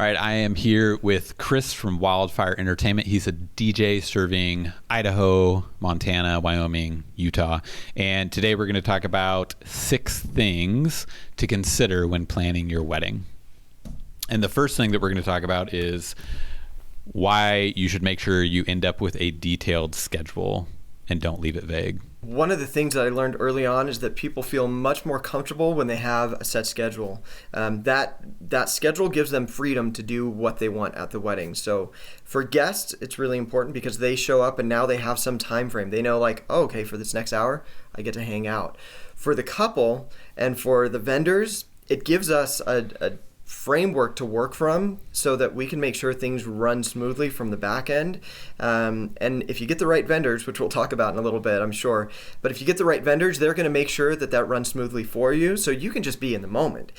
All right, I am here with Chris from Wildfire Entertainment. He's a DJ serving Idaho, Montana, Wyoming, Utah. And today we're going to talk about 6 things to consider when planning your wedding. And the first thing that we're going to talk about is why you should make sure you end up with a detailed schedule and don't leave it vague. One of the things that I learned early on is that people feel much more comfortable when they have a set schedule. That schedule gives them freedom to do what they want at the wedding. So for guests, it's really important because they show up and now they have some time frame. They know like, oh, okay, for this next hour, I get to hang out. For the couple and for the vendors, it gives us a framework to work from so that we can make sure things run smoothly from the back end. And if you get the right vendors, which we'll talk about in a little bit, I'm sure, but if you get the right vendors, they're going to make sure that that runs smoothly for you so you can just be in the moment.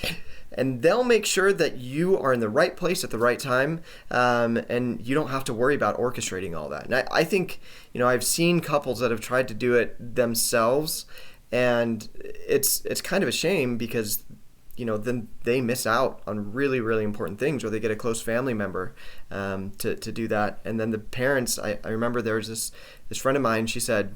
And they'll make sure that you are in the right place at the right time, and you don't have to worry about orchestrating all that. And I think, I've seen couples that have tried to do it themselves, and it's kind of a shame because then they miss out on really, really important things, or they get a close family member to do that. And then the parents, I remember there was this friend of mine, she said,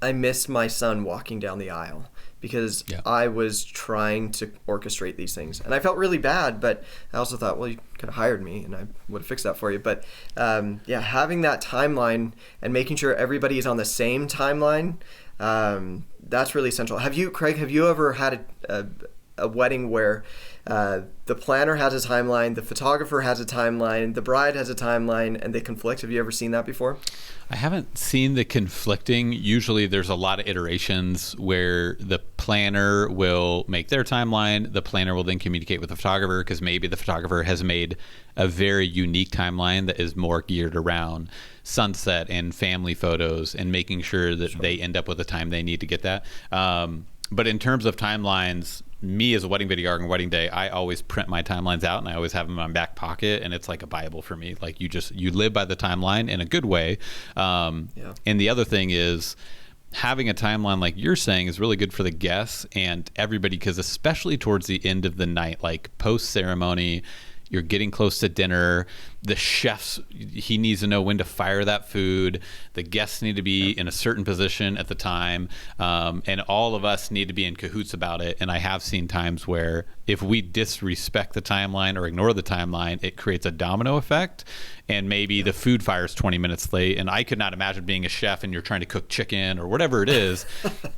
I missed my son walking down the aisle because I was trying to orchestrate these things. And I felt really bad, but I also thought, well, you could have hired me and I would have fixed that for you. But having that timeline and making sure everybody is on the same timeline, that's really essential. Craig, have you ever had a wedding where the planner has a timeline, the photographer has a timeline, the bride has a timeline, and they conflict? Have you ever seen that before? I haven't seen the conflicting. Usually there's a lot of iterations where the planner will make their timeline. The planner will then communicate with the photographer because maybe the photographer has made a very unique timeline that is more geared around sunset and family photos and making sure that they end up with the time they need to get that. But in terms of timelines, me as a wedding videographer on wedding day, I always print my timelines out and I always have them in my back pocket, and it's like a Bible for me. Like you live by the timeline in a good way. And the other thing is having a timeline like you're saying is really good for the guests and everybody, because especially towards the end of the night, like post ceremony, you're getting close to dinner. The chefs, he needs to know when to fire that food. The guests need to be in a certain position at the time. And all of us need to be in cahoots about it. And I have seen times where if we disrespect the timeline or ignore the timeline, it creates a domino effect. And maybe the food fires 20 minutes late. And I could not imagine being a chef and you're trying to cook chicken or whatever it is.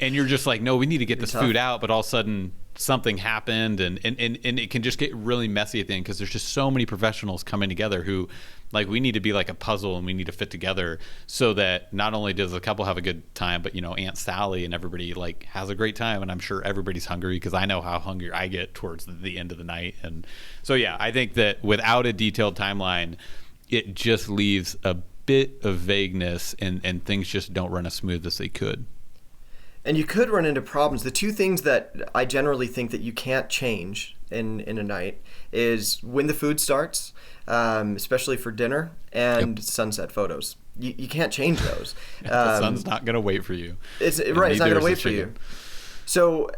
And you're just like, no, we need to get this food out. But all of a sudden, something happened and it can just get really messy at the end because there's just so many professionals coming together who, like, we need to be like a puzzle and we need to fit together so that not only does the couple have a good time, but Aunt Sally and everybody like has a great time. And I'm sure everybody's hungry because I know how hungry I get towards the end of the night. And so I think that without a detailed timeline, it just leaves a bit of vagueness and things just don't run as smooth as they could. And you could run into problems. The 2 things that I generally think that you can't change in a night is when the food starts, especially for dinner, and sunset photos. You can't change those. The sun's not going to wait for you. It's not going to wait for you. So,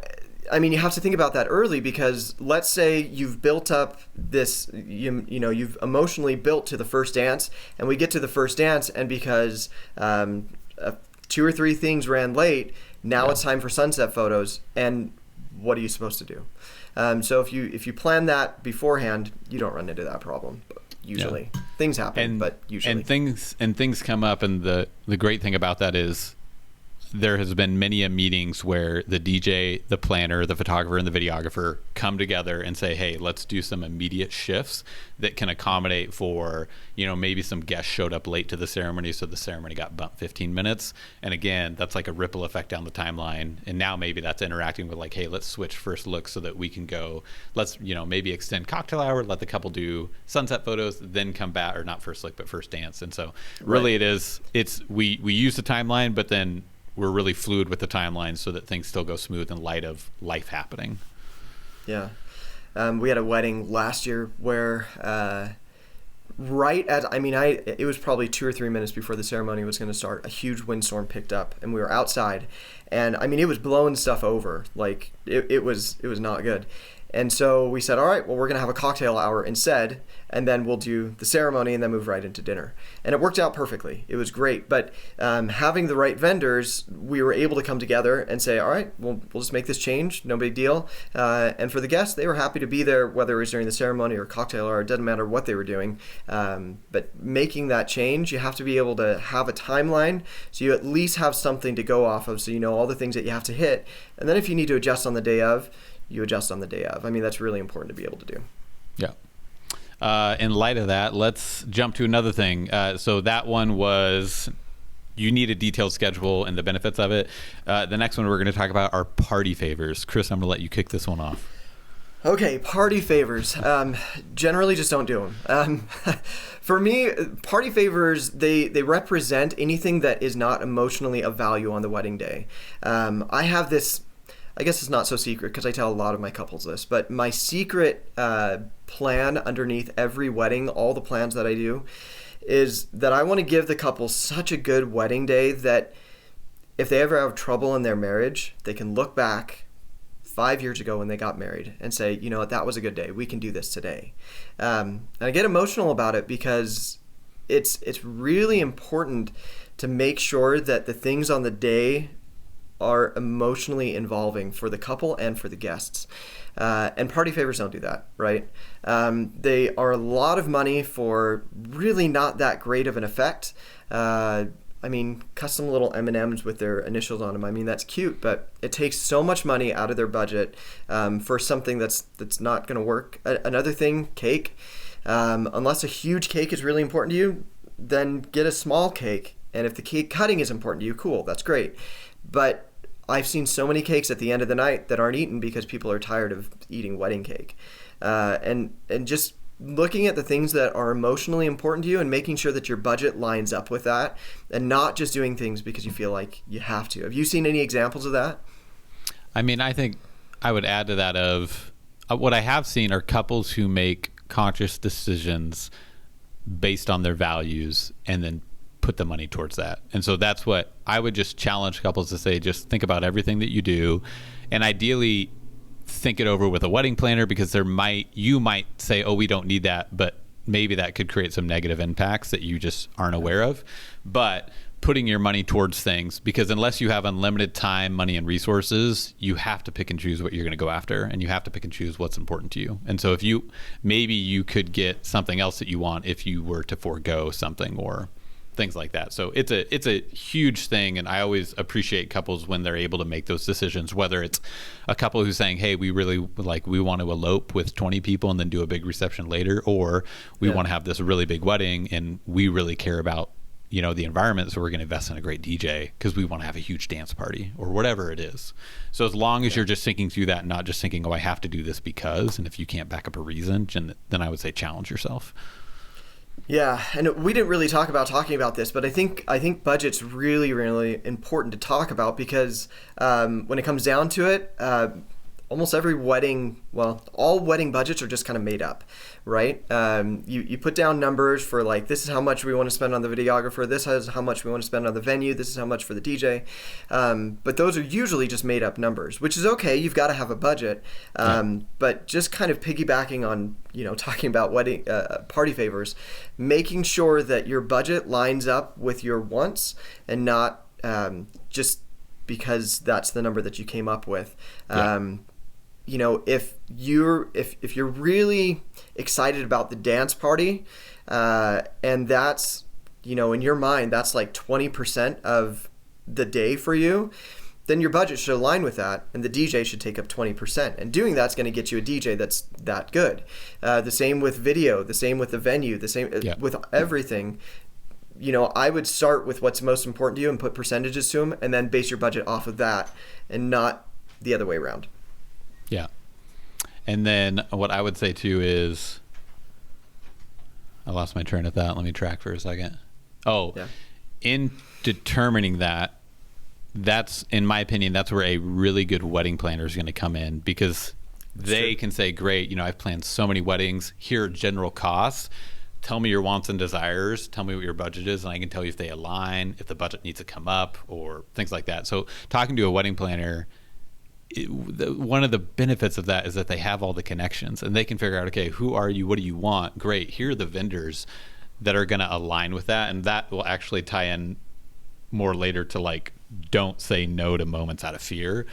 you have to think about that early because let's say you've built up this, you've emotionally built to the first dance, and we get to the first dance, and because 2 or 3 things ran late, now it's time for sunset photos, and what are you supposed to do? So if you plan that beforehand, you don't run into that problem. Usually, things happen, but usually things come up, and the great thing about that is there has been many meetings where the DJ, the planner, the photographer, and the videographer come together and say, hey, let's do some immediate shifts that can accommodate for, maybe some guests showed up late to the ceremony, so the ceremony got bumped 15 minutes. And again, that's like a ripple effect down the timeline. And now maybe that's interacting with like, hey, let's switch first look so that we can go, let's, maybe extend cocktail hour, let the couple do sunset photos, then come back, or not first look, but first dance. And so really we use the timeline, but then we're really fluid with the timeline so that things still go smooth in light of life happening. Yeah. We had a wedding last year where it was probably 2 or 3 minutes before the ceremony was going to start, a huge windstorm picked up and we were outside, and it was blowing stuff over. Like it was not good. And so we said, all right, well, we're going to have a cocktail hour instead, and then we'll do the ceremony and then move right into dinner. And it worked out perfectly. It was great. But having the right vendors, we were able to come together and say, all right, we'll just make this change. No big deal. And for the guests, they were happy to be there, whether it was during the ceremony or cocktail hour. It doesn't matter what they were doing. But making that change, you have to be able to have a timeline so you at least have something to go off of, so you know all the things that you have to hit. And then if you need to adjust on the day of, you adjust on the day of. I mean, that's really important to be able to do. Yeah. In light of that, let's jump to another thing. So that one was, you need a detailed schedule and the benefits of it. The next one we're going to talk about are party favors. Chris, I'm going to let you kick this one off. Okay, party favors. Generally just don't do them. For me, party favors, they represent anything that is not emotionally of value on the wedding day. I have this, I guess it's not so secret because I tell a lot of my couples this, but my secret plan underneath every wedding, all the plans that I do, is that I want to give the couple such a good wedding day that if they ever have trouble in their marriage, they can look back 5 years ago when they got married and say, you know what, that was a good day. We can do this today. And I get emotional about it because it's really important to make sure that the things on the day are emotionally involving for the couple and for the guests. And party favors don't do that, right? They are a lot of money for really not that great of an effect. I mean, custom little M&Ms with their initials on them. I mean, that's cute, but it takes so much money out of their budget for something that's not going to work. Another thing, cake. Unless a huge cake is really important to you, then get a small cake. And if the cake cutting is important to you, cool, that's great. But I've seen so many cakes at the end of the night that aren't eaten because people are tired of eating wedding cake. And just looking at the things that are emotionally important to you and making sure that your budget lines up with that and not just doing things because you feel like you have to. Have you seen any examples of that? I mean, I think I would add to that of what I have seen are couples who make conscious decisions based on their values and then put the money towards that. And so that's what I would just challenge couples to say, just think about everything that you do and ideally think it over with a wedding planner, because you might say, oh, we don't need that, but maybe that could create some negative impacts that you just aren't aware of. But putting your money towards things, because unless you have unlimited time, money, and resources, you have to pick and choose what you're going to go after, and you have to pick and choose what's important to you. And so maybe you could get something else that you want if you were to forego something or things like that. So it's a huge thing, and I always appreciate couples when they're able to make those decisions, whether it's a couple who's saying, hey, we really we want to elope with 20 people and then do a big reception later, or we want to have this really big wedding and we really care about the environment, so we're going to invest in a great DJ because we want to have a huge dance party or whatever it is. So as long as you're just thinking through that, not just thinking, oh, I have to do this because, and if you can't back up a reason, then I would say challenge yourself. Yeah, and we didn't really talking about this, but I think budget's really, really important to talk about because when it comes down to it, almost every wedding, all wedding budgets are just kind of made up, right? You put down numbers for this is how much we want to spend on the videographer, this is how much we want to spend on the venue, this is how much for the DJ. But those are usually just made up numbers, which is okay. You've got to have a budget. But just kind of piggybacking on, talking about wedding party favors, making sure that your budget lines up with your wants and not just because that's the number that you came up with. If you're really excited about the dance party, and that's, in your mind, that's 20% of the day for you, then your budget should align with that, and the DJ should take up 20%. And doing that's going to get you a DJ that's that good. The same with video, the same with the venue, the same with everything. I would start with what's most important to you and put percentages to them, and then base your budget off of that and not the other way around. Yeah. And then what I would say too is, I lost my train of thought. Let me track for a second. In determining that's, in my opinion, that's where a really good wedding planner is going to come in, because they can say, great, I've planned so many weddings. Here are general costs. Tell me your wants and desires. Tell me what your budget is, and I can tell you if they align, if the budget needs to come up, or things like that. So talking to a wedding planner one of the benefits of that is that they have all the connections and they can figure out, okay, who are you? What do you want? Great. Here are the vendors that are going to align with that. And that will actually tie in more later to like, don't say no to moments out of fear.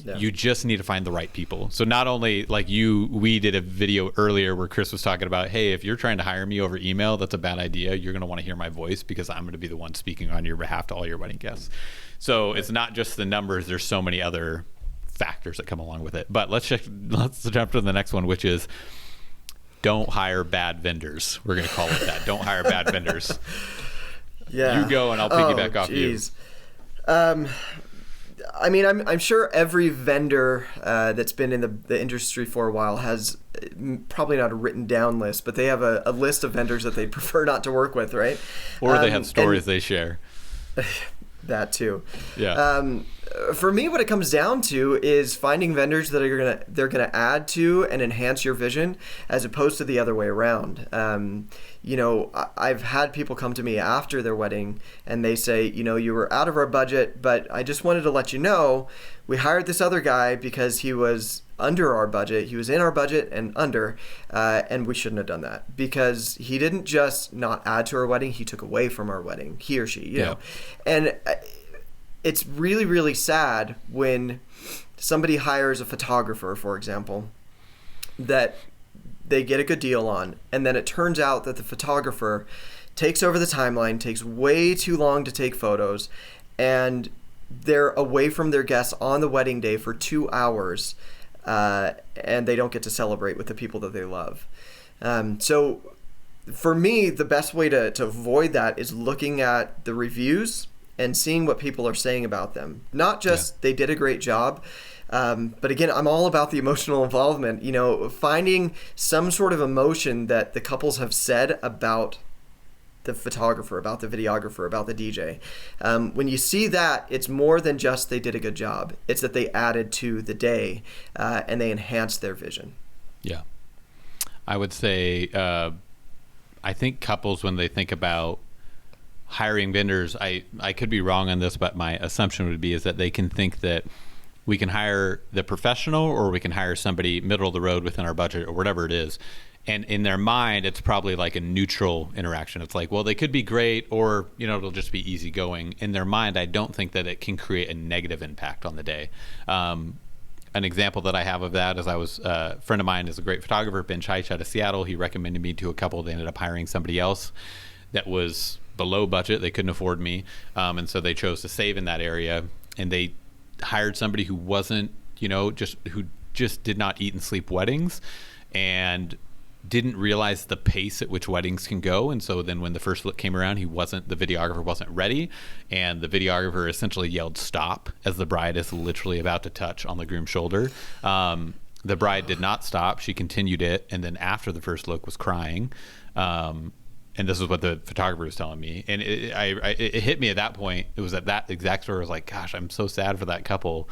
Yeah. You just need to find the right people. So not only like we did a video earlier where Chris was talking about, hey, if you're trying to hire me over email, that's a bad idea. You're going to want to hear my voice because I'm going to be the one speaking on your behalf to all your wedding guests. So it's not just the numbers. There's so many other factors that come along with it. But let's jump to the next one, which is don't hire bad vendors. We're going to call it that. Don't hire bad vendors. Yeah. You go and I'll piggyback off you. I mean, I'm sure every vendor that's been in the industry for a while has probably not a written down list, but they have a list of vendors that they prefer not to work with, right? Or they have stories they share. That too. Yeah. For me, what it comes down to is finding vendors that they're gonna add to and enhance your vision, as opposed to the other way around. I've had people come to me after their wedding and they say, you were out of our budget, but I just wanted to let you know we hired this other guy because he was under our budget. He was in our budget and under, and we shouldn't have done that because he didn't just not add to our wedding, he took away from our wedding, he or she, you know. And it's really, really sad when somebody hires a photographer, for example, that they get a good deal on, and then it turns out that the photographer takes over the timeline, takes way too long to take photos, and they're away from their guests on the wedding day for 2 hours, and they don't get to celebrate with the people that they love. So for me, the best way to avoid that is looking at the reviews and seeing what people are saying about them. Not just they did a great job, but again, I'm all about the emotional involvement. Finding some sort of emotion that the couples have said about the photographer, about the videographer, about the DJ. When you see that, it's more than just they did a good job. It's that they added to the day and they enhanced their vision. Yeah. I would say, I think couples, when they think about hiring vendors, I could be wrong on this, but my assumption would be is that they can think that we can hire the professional or we can hire somebody middle of the road within our budget or whatever it is. And in their mind, it's probably like a neutral interaction. It's like, well, they could be great or, it'll just be easygoing. In their mind, I don't think that it can create a negative impact on the day. An example that I have of that is a friend of mine is a great photographer, Ben Chaich out of Seattle. He recommended me to a couple. They ended up hiring somebody else that was below budget. They couldn't afford me. And so they chose to save in that area. And they hired somebody who wasn't, who just did not eat and sleep weddings and didn't realize the pace at which weddings can go. And so then when the first look came around, the videographer wasn't ready. And the videographer essentially yelled stop as the bride is literally about to touch on the groom's shoulder. The bride did not stop. She continued it. And then after the first look was crying. And this is what the photographer was telling me. And it hit me at that point. It was at that exact story. I was like, gosh, I'm so sad for that couple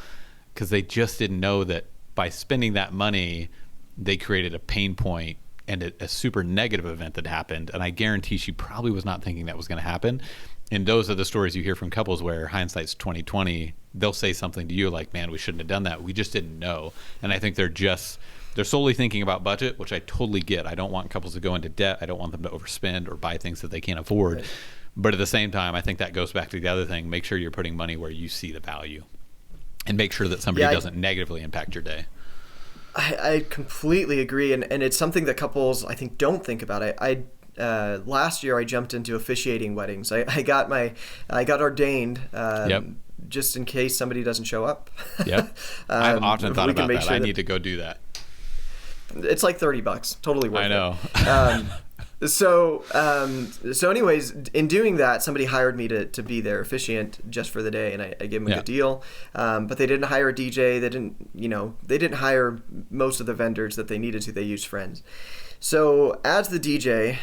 because they just didn't know that by spending that money, they created a pain point and a super negative event that happened. And I guarantee she probably was not thinking that was going to happen. And those are the stories you hear from couples where hindsight's 20/20. They'll say something to you like, man, we shouldn't have done that. We just didn't know. And I think they're solely thinking about budget, which I totally get. I don't want couples to go into debt. I don't want them to overspend or buy things that they can't afford. Right. But at the same time, I think that goes back to the other thing. Make sure you're putting money where you see the value and make sure that somebody doesn't negatively impact your day. I completely agree. And it's something that couples, I think, don't think about. Last year I jumped into officiating weddings. I got ordained just in case somebody doesn't show up. Yep. I've often thought about that. I need to go do that. It's like $30, totally worth it. I know. So anyways, in doing that, somebody hired me to be their officiant just for the day, and I gave them a good deal. But they didn't hire a DJ. They didn't hire most of the vendors that they needed to. They used friends. So as the DJ,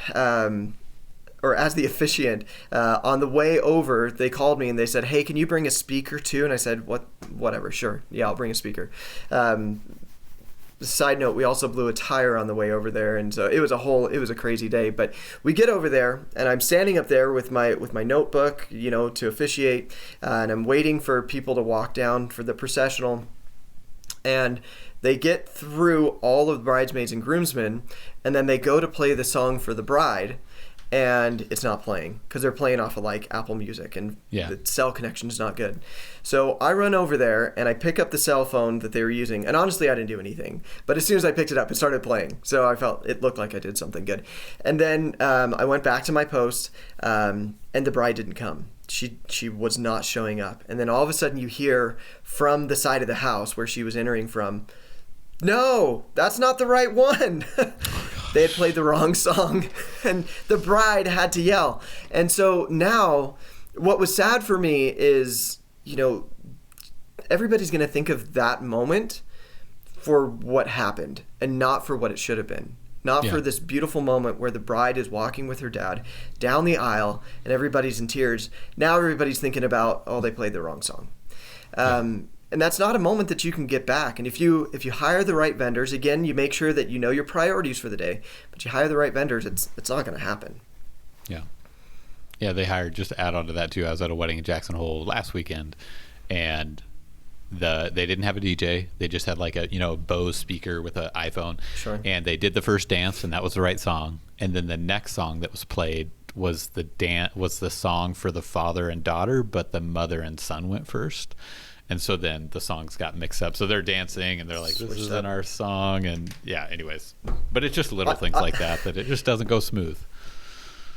or as the officiant, on the way over, they called me and they said, "Hey, can you bring a speaker too?" And I said, "Whatever, sure, yeah, I'll bring a speaker." Side note, we also blew a tire on the way over there, and so it was a crazy day. But we get over there, and I'm standing up there with my notebook, to officiate, and I'm waiting for people to walk down for the processional. And they get through all of the bridesmaids and groomsmen, and then they go to play the song for the bride, and it's not playing because they're playing off of like Apple Music, and the cell connection is not good. So I run over there and I pick up the cell phone that they were using, and honestly I didn't do anything, but as soon as I picked it up it started playing, so I felt it looked like I did something good. And then I went back to my post, and the bride didn't come. She was not showing up. And then all of a sudden you hear from the side of the house where she was entering from, "No, that's not the right one." They had played the wrong song, and the bride had to yell. And so now what was sad for me is, everybody's going to think of that moment for what happened and not for what it should have been. Not for this beautiful moment where the bride is walking with her dad down the aisle and everybody's in tears. Now everybody's thinking about, oh, they played the wrong song. And that's not a moment that you can get back. And if you hire the right vendors, again, you make sure that you know your priorities for the day, but you hire the right vendors, it's not going to happen. Yeah. Yeah, they hired, just to add on to that too, I was at a wedding in Jackson Hole last weekend, and they didn't have a DJ. They just had like a Bose speaker with an iPhone. Sure. And they did the first dance, and that was the right song. And then the next song that was played was the song for the father and daughter, but the mother and son went first. And so then the songs got mixed up. So they're dancing and they're like, this isn't our song. And anyways. But it's just little things like that it just doesn't go smooth.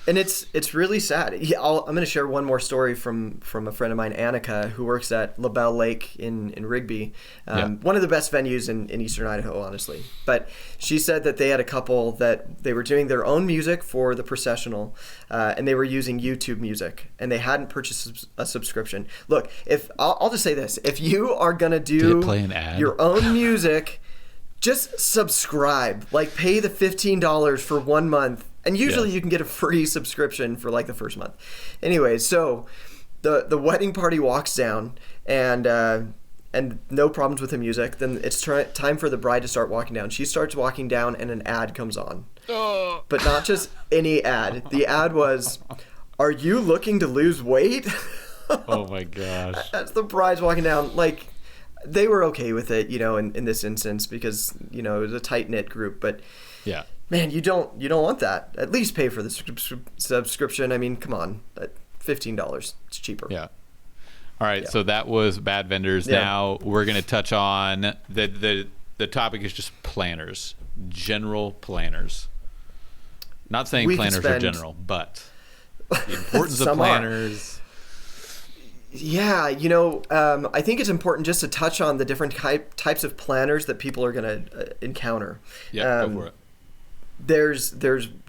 And it's really sad. I'm going to share one more story from a friend of mine, Annika, who works at LaBelle Lake in Rigby. One of the best venues in eastern Idaho, honestly. But she said that they had a couple that they were doing their own music for the processional, and they were using YouTube Music, and they hadn't purchased a subscription. Look, I'll just say this. If you are going to do play an ad? Your own music, just subscribe. Like, pay the $15 for 1 month. And usually you can get a free subscription for like the first month. Anyway, so the wedding party walks down, and no problems with the music. Then it's time for the bride to start walking down. She starts walking down, and an ad comes on. But not just any ad. The ad was, "Are you looking to lose weight?" Oh my gosh. As the bride's walking down, like, they were okay with it, in this instance, because, it was a tight-knit group. But yeah. Man, you don't want that. At least pay for the subscription. I mean, come on, $15. It's cheaper. Yeah. All right. So that was bad vendors. Yeah. Now we're going to touch on the topic is just planners, general planners. Not saying planners are general, but the importance of planners. Yeah, I think it's important just to touch on the different types of planners that people are going to encounter. Yeah, go for it. There's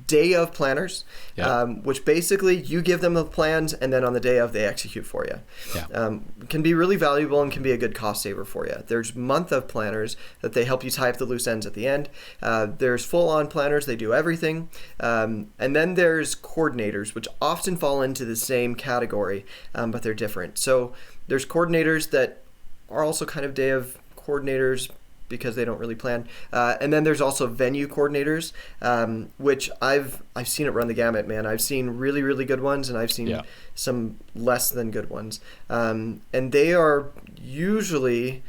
day of planners, which basically you give them the plans, and then on the day of they execute for you. Yeah. Can be really valuable and can be a good cost saver for you. There's month of planners that they help you tie up the loose ends at the end. There's full-on planners, they do everything. And then there's coordinators, which often fall into the same category, but they're different. So there's coordinators that are also kind of day of coordinators, because they don't really plan. And then there's also venue coordinators, which I've seen it run the gamut, man. I've seen really, really good ones, and I've seen some less than good ones. And they are usually...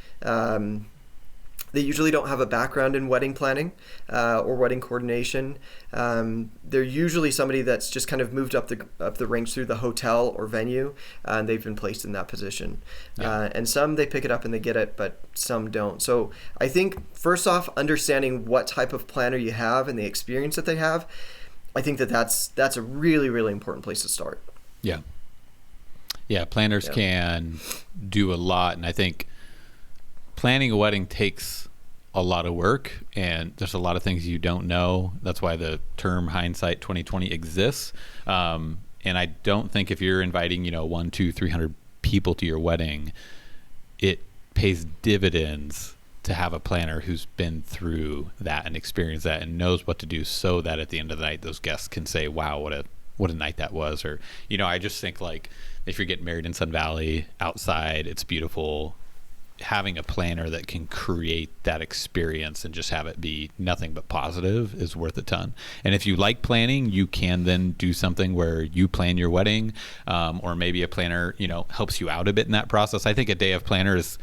They usually don't have a background in wedding planning or wedding coordination. They're usually somebody that's just kind of moved up the ranks through the hotel or venue, and they've been placed in that position. Yeah. And some they pick it up and they get it, but some don't. So I think first off, understanding what type of planner you have and the experience that they have, I think that's a really, really important place to start. Yeah. Yeah, planners can do a lot, and I think planning a wedding takes a lot of work, and there's a lot of things you don't know. That's why the term hindsight 2020 exists. And I don't think if you're inviting 100, 200, 300 people to your wedding, it pays dividends to have a planner who's been through that and experienced that and knows what to do, so that at the end of the night those guests can say, wow, what a night that was. Or I just think, like, if you're getting married in Sun Valley outside, it's beautiful. Having a planner that can create that experience and just have it be nothing but positive is worth a ton. And if you like planning, you can then do something where you plan your wedding, or maybe a planner helps you out a bit in that process. I think a day of planner is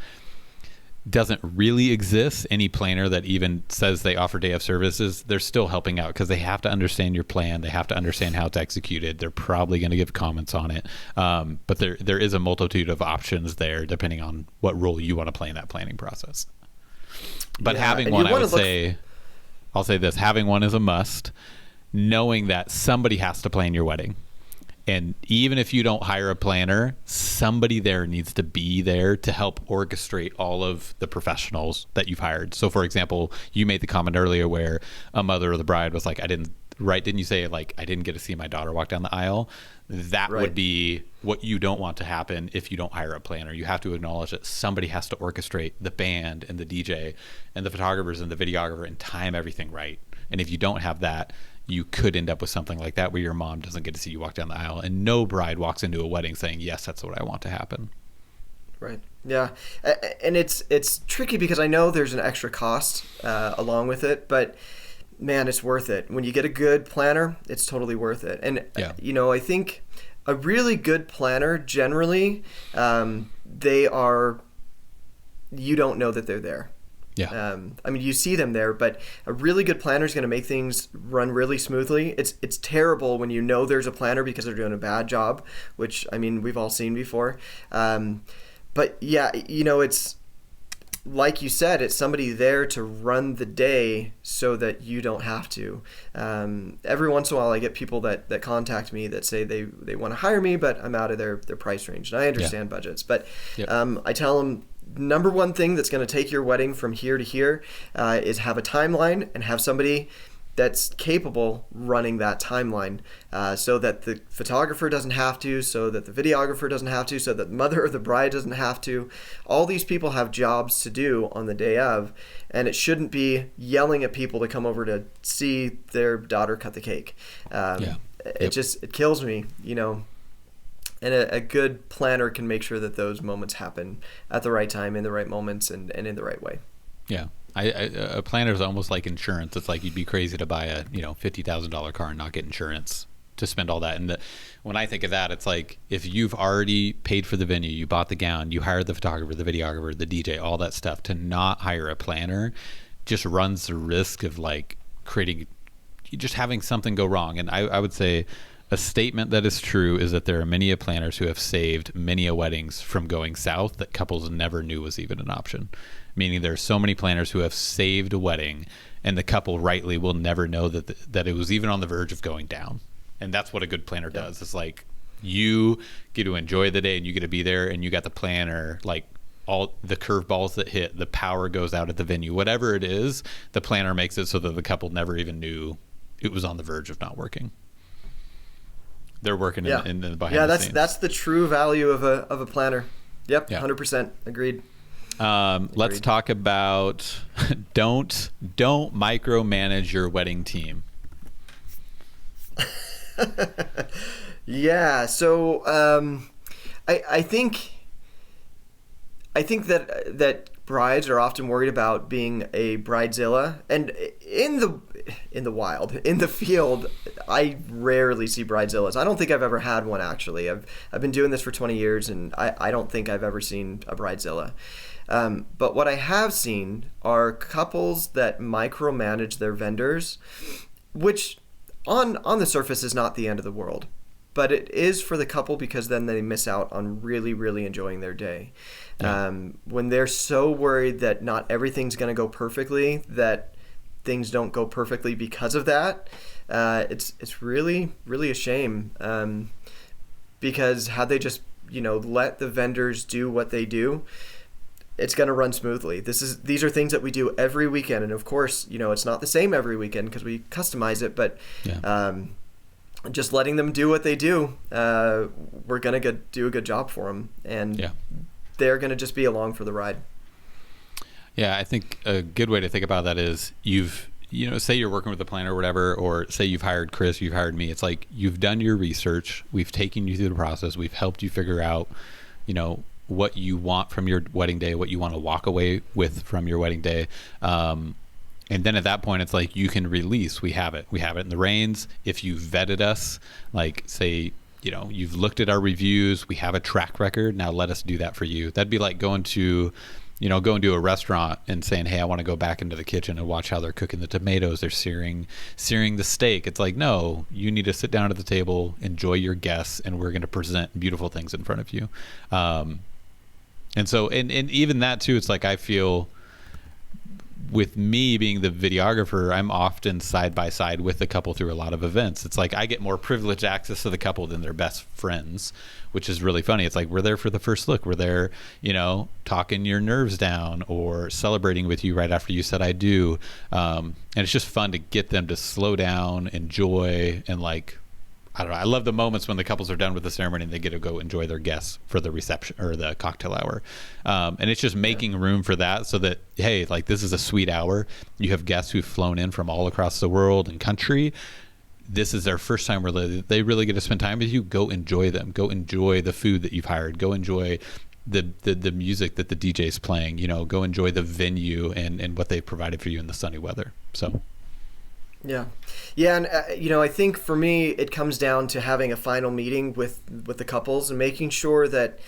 doesn't really exist, any planner that even says they offer day of services, they're still helping out because they have to understand your plan. They have to understand how it's executed. They're probably going to give comments on it. But there is a multitude of options there depending on what role you want to play in that planning process. But having one, I'll say this, having one is a must, knowing that somebody has to plan your wedding. And even if you don't hire a planner, somebody there needs to be there to help orchestrate all of the professionals that you've hired. So, for example, you made the comment earlier where a mother of the bride was like, didn't you say, like, I didn't get to see my daughter walk down the aisle? That would be what you don't want to happen if you don't hire a planner. You have to acknowledge that somebody has to orchestrate the band and the DJ and the photographers and the videographer and time everything right. And if you don't have that, you could end up with something like that where your mom doesn't get to see you walk down the aisle, and no bride walks into a wedding saying, yes, that's what I want to happen. Right. Yeah. And it's tricky because I know there's an extra cost along with it, but man, it's worth it. When you get a good planner, it's totally worth it. And, I think a really good planner, generally, you don't know that they're there. Yeah. You see them there, but a really good planner is going to make things run really smoothly. It's terrible when you know there's a planner because they're doing a bad job, which, we've all seen before. But yeah, it's like you said, it's somebody there to run the day so that you don't have to. Every once in a while, I get people that contact me that say they want to hire me, but I'm out of their price range. And I understand budgets, but I tell them, number one thing that's going to take your wedding from here to here is have a timeline and have somebody that's capable running that timeline so that the photographer doesn't have to, so that the videographer doesn't have to, so that the mother of the bride doesn't have to. All these people have jobs to do on the day of, and it shouldn't be yelling at people to come over to see their daughter cut the cake. It kills me, And a good planner can make sure that those moments happen at the right time, in the right moments, and in the right way. Yeah. A planner is almost like insurance. It's like you'd be crazy to buy a $50,000 car and not get insurance to spend all that. And when I think of that, it's like if you've already paid for the venue, you bought the gown, you hired the photographer, the videographer, the DJ, all that stuff, to not hire a planner just runs the risk of like just having something go wrong. And I would say a statement that is true is that there are many planners who have saved many weddings from going south that couples never knew was even an option. Meaning there's so many planners who have saved a wedding and the couple rightly will never know that it was even on the verge of going down. And that's what a good planner does. It's like you get to enjoy the day and you get to be there, and you got the planner, like all the curveballs that hit, the power goes out at the venue, whatever it is, the planner makes it so that the couple never even knew it was on the verge of not working. They're working in the behind the scenes. That's the true value of a planner. Yep, 100% agreed. Let's talk about don't micromanage your wedding team. Yeah, so I think that brides are often worried about being a bridezilla, and in the wild, in the field, I rarely see bridezillas. I don't think I've ever had one, actually. I've been doing this for 20 years, and I don't think I've ever seen a bridezilla. But what I have seen are couples that micromanage their vendors, which on the surface is not the end of the world. But it is for the couple because then they miss out on really, really enjoying their day. Yeah. When they're so worried that not everything's going to go perfectly, that things don't go perfectly because of that, it's really, really a shame. Because had they just, let the vendors do what they do, it's going to run smoothly. These are things that we do every weekend. And of course, it's not the same every weekend because we customize it, but just letting them do what they do, we're going to do a good job for them. And they're going to just be along for the ride. Yeah, I think a good way to think about that is say you're working with a planner or whatever, or say you've hired Chris, you've hired me. It's like you've done your research. We've taken you through the process. We've helped you figure out, what you want from your wedding day, what you want to walk away with from your wedding day. And then at that point, it's like you can release. We have it in the reins. If you vetted us, like say, you've looked at our reviews, we have a track record. Now let us do that for you. That'd be like going to going to a restaurant and saying, hey, I want to go back into the kitchen and watch how they're cooking the tomatoes, they're searing the steak. It's like, no, you need to sit down at the table, enjoy your guests, and we're going to present beautiful things in front of you. And so, and even that too, it's like, I feel with me being the videographer, I'm often side by side with the couple through a lot of events. It's like I get more privileged access to the couple than their best friends, which is really funny. It's like we're there for the first look. We're there, talking your nerves down or celebrating with you right after you said I do. And it's just fun to get them to slow down, enjoy, and I don't know. I love the moments when the couples are done with the ceremony and they get to go enjoy their guests for the reception or the cocktail hour. And it's just making room for that so that, hey, this is a sweet hour. You have guests who've flown in from all across the world and country. This is their first time where they really get to spend time with you. Go enjoy them. Go enjoy the food that you've hired. Go enjoy the music that the DJ's playing. Go enjoy the venue and what they've provided for you in the sunny weather. So... Yeah. And, I think for me, it comes down to having a final meeting with the couples and making sure that,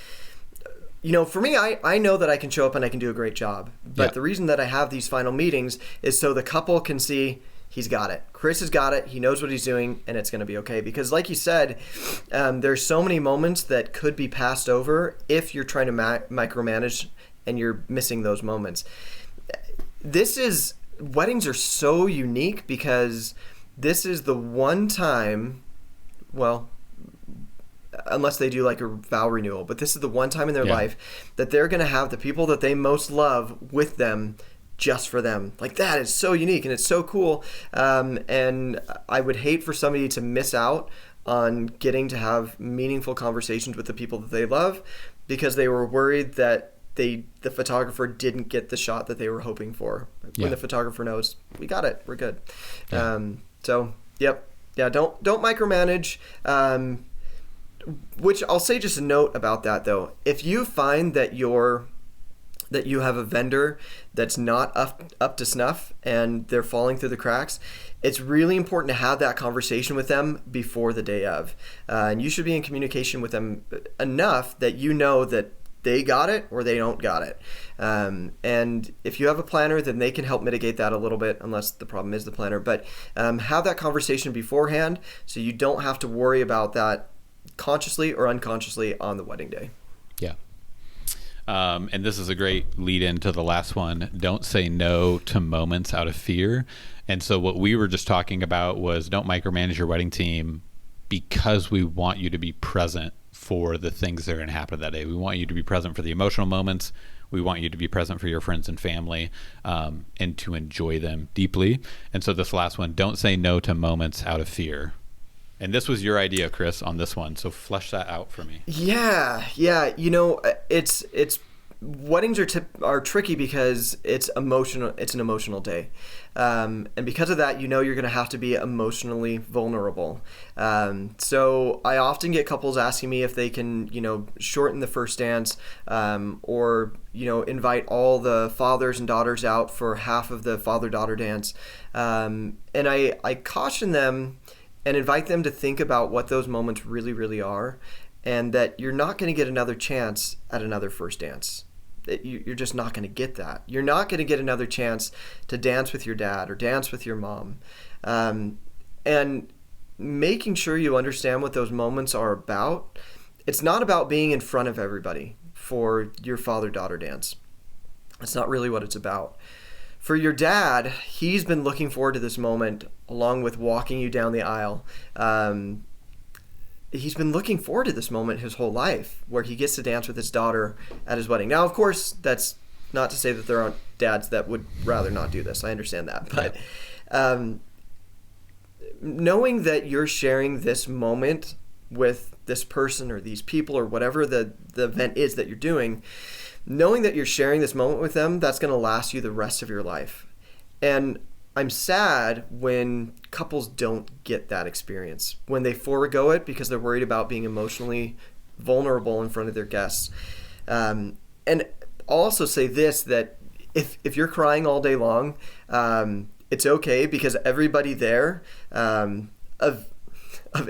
for me, I know that I can show up and I can do a great job. But the reason that I have these final meetings is so the couple can see he's got it. Chris has got it. He knows what he's doing, and it's going to be okay. Because like you said, there's so many moments that could be passed over if you're trying to micromanage and you're missing those moments. Weddings are so unique because this is the one time, well, unless they do a vow renewal, but this is the one time in their life that they're going to have the people that they most love with them just for them. That is so unique and it's so cool. And I would hate for somebody to miss out on getting to have meaningful conversations with the people that they love because they were worried that the photographer didn't get the shot that they were hoping for. When the photographer knows, we got it, we're good. Don't micromanage. Which I'll say just a note about that though. If you find that you have a vendor that's not up to snuff and they're falling through the cracks, it's really important to have that conversation with them before the day of. And you should be in communication with them enough that you know that they got it or they don't got it. And if you have a planner, then they can help mitigate that a little bit, unless the problem is the planner. But have that conversation beforehand so you don't have to worry about that consciously or unconsciously on the wedding day. Yeah. And this is a great lead into the last one. Don't say no to moments out of fear. And so what we were just talking about was don't micromanage your wedding team because we want you to be present for the things that are going to happen that day. We want you to be present for the emotional moments. We want you to be present for your friends and family, and to enjoy them deeply. And so this last one, don't say no to moments out of fear. And this was your idea, Chris, on this one. So flesh that out for me. Yeah. It's weddings are tricky because it's emotional. It's an emotional day. And because of that, you're going to have to be emotionally vulnerable. So I often get couples asking me if they can, shorten the first dance, or, invite all the fathers and daughters out for half of the father-daughter dance. And I caution them and invite them to think about what those moments really, really are, and that you're not going to get another chance at another first dance. You're just not going to get that. You're not going to get another chance to dance with your dad or dance with your mom. And making sure you understand what those moments are about. It's not about being in front of everybody for your father-daughter dance. That's not really what it's about. For your dad, he's been looking forward to this moment along with walking you down the aisle. He's been looking forward to this moment his whole life, where he gets to dance with his daughter at his wedding. Now, of course, that's not to say that there aren't dads that would rather not do this. I understand that. But knowing that you're sharing this moment with this person or these people or whatever the event is that you're doing, knowing that you're sharing this moment with them, that's going to last you the rest of your life. And I'm sad when couples don't get that experience, when they forego it because they're worried about being emotionally vulnerable in front of their guests. And I'll also say this, that if you're crying all day long, it's okay, because everybody there, of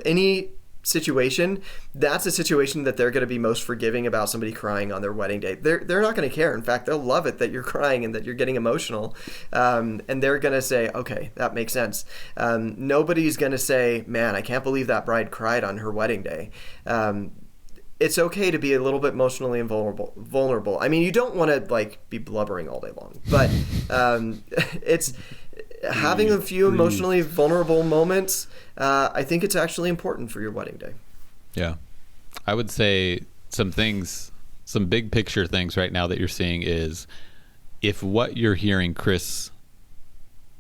any situation, that's a situation that they're going to be most forgiving about somebody crying on their wedding day. They're not going to care. In fact, they'll love it that you're crying and that you're getting emotional. And they're going to say, okay, that makes sense. Nobody's going to say, man, I can't believe that bride cried on her wedding day. It's okay to be a little bit emotionally vulnerable. I mean, you don't want to like be blubbering all day long, but it's having a few emotionally vulnerable moments. I think it's actually important for your wedding day. Yeah. I would say some big picture things right now that you're seeing is, if what you're hearing Chris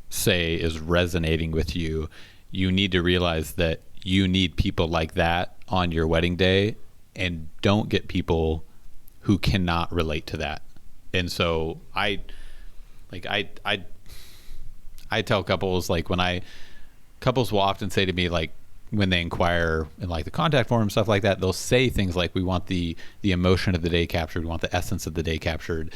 say is resonating with you, you need to realize that you need people like that on your wedding day, and don't get people who cannot relate to that. And so I tell couples, like couples will often say to me, like when they inquire in like the contact form, stuff like that, they'll say things like, we want the emotion of the day captured. We want the essence of the day captured.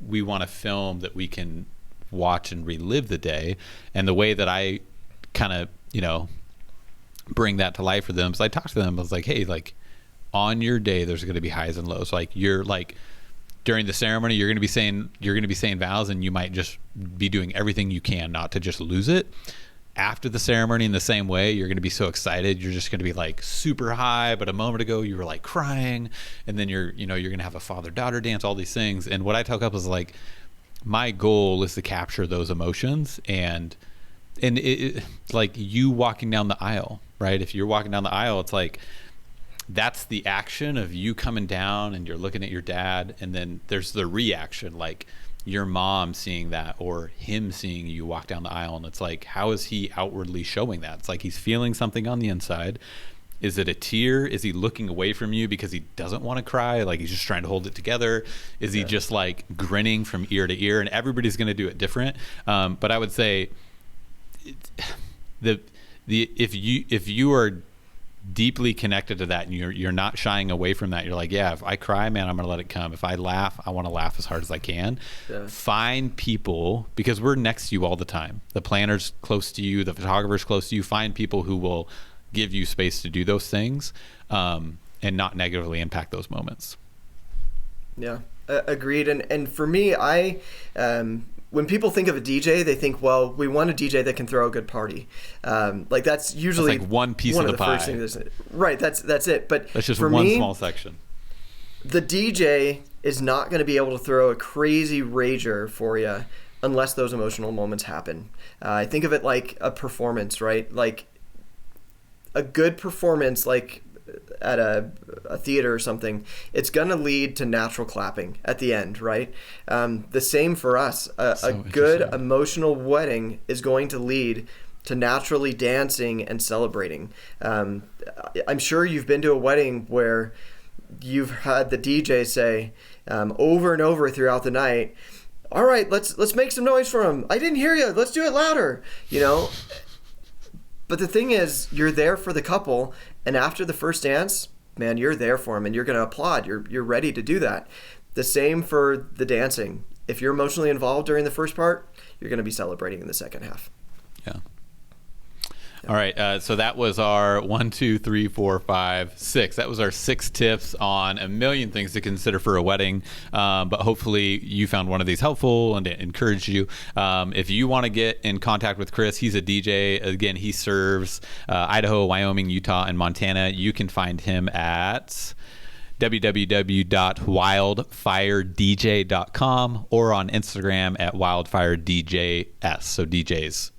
We want a film that we can watch and relive the day. And the way that I kind of, bring that to life for them is I talk to them. I was like, hey, like on your day, there's going to be highs and lows. Like you're like, during the ceremony, you're going to be saying vows, and you might just be doing everything you can not to just lose it. After the ceremony, in the same way, you're going to be so excited. You're just going to be like super high, but a moment ago you were like crying, and then you're going to have a father-daughter dance, all these things. And what I tell couples is like, my goal is to capture those emotions, and it like you walking down the aisle, right? If you're walking down the aisle, it's like, that's the action of you coming down and you're looking at your dad, and then there's the reaction, like your mom seeing that or him seeing you walk down the aisle, and it's like, how is he outwardly showing that? It's like he's feeling something on the inside. Is it a tear? Is he looking away from you because he doesn't want to cry, like he's just trying to hold it together? Is he just like grinning from ear to ear? And everybody's going to do it different, but I would say if you are deeply connected to that, and you're not shying away from that, you're like, yeah, if I cry, man, I'm gonna let it come. If I laugh, I want to laugh as hard as I can. Find people, because we're next to you all the time. The planner's close to you, the photographer's close to you. Find people who will give you space to do those things, and not negatively impact those moments. Yeah, agreed. And for me, I when people think of a DJ, they think, well, we want a DJ that can throw a good party. Like that's usually that's like one piece of the pie. First things right. That's it. But that's just for one me, small section. The DJ is not going to be able to throw a crazy rager for you unless those emotional moments happen. I think of it like a performance, right? Like a good performance, like at a theater or something, it's going to lead to natural clapping at the end, right? The same for us. A good emotional wedding is going to lead to naturally dancing and celebrating. I'm sure you've been to a wedding where you've had the DJ say over and over throughout the night, all right, let's make some noise for him. I didn't hear you. Let's do it louder, But the thing is, you're there for the couple, and after the first dance, man, you're there for them, and you're going to applaud. You're ready to do that. The same for the dancing. If you're emotionally involved during the first part, you're going to be celebrating in the second half. Yeah. All right. So that was our 1, 2, 3, 4, 5, 6. That was our 6 tips on a million things to consider for a wedding. But hopefully you found one of these helpful and it encouraged you. If you want to get in contact with Chris, he's a DJ. Again, he serves Idaho, Wyoming, Utah, and Montana. You can find him at www.wildfiredj.com or on Instagram at wildfiredjs. So DJs.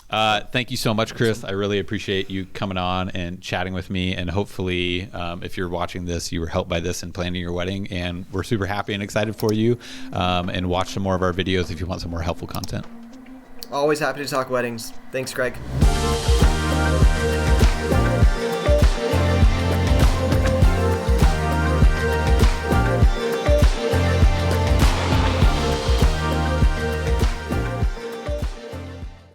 Thank you so much, Chris. I really appreciate you coming on and chatting with me. And hopefully, if you're watching this, you were helped by this in planning your wedding. And we're super happy and excited for you. And watch some more of our videos if you want some more helpful content. Always happy to talk weddings. Thanks, Greg.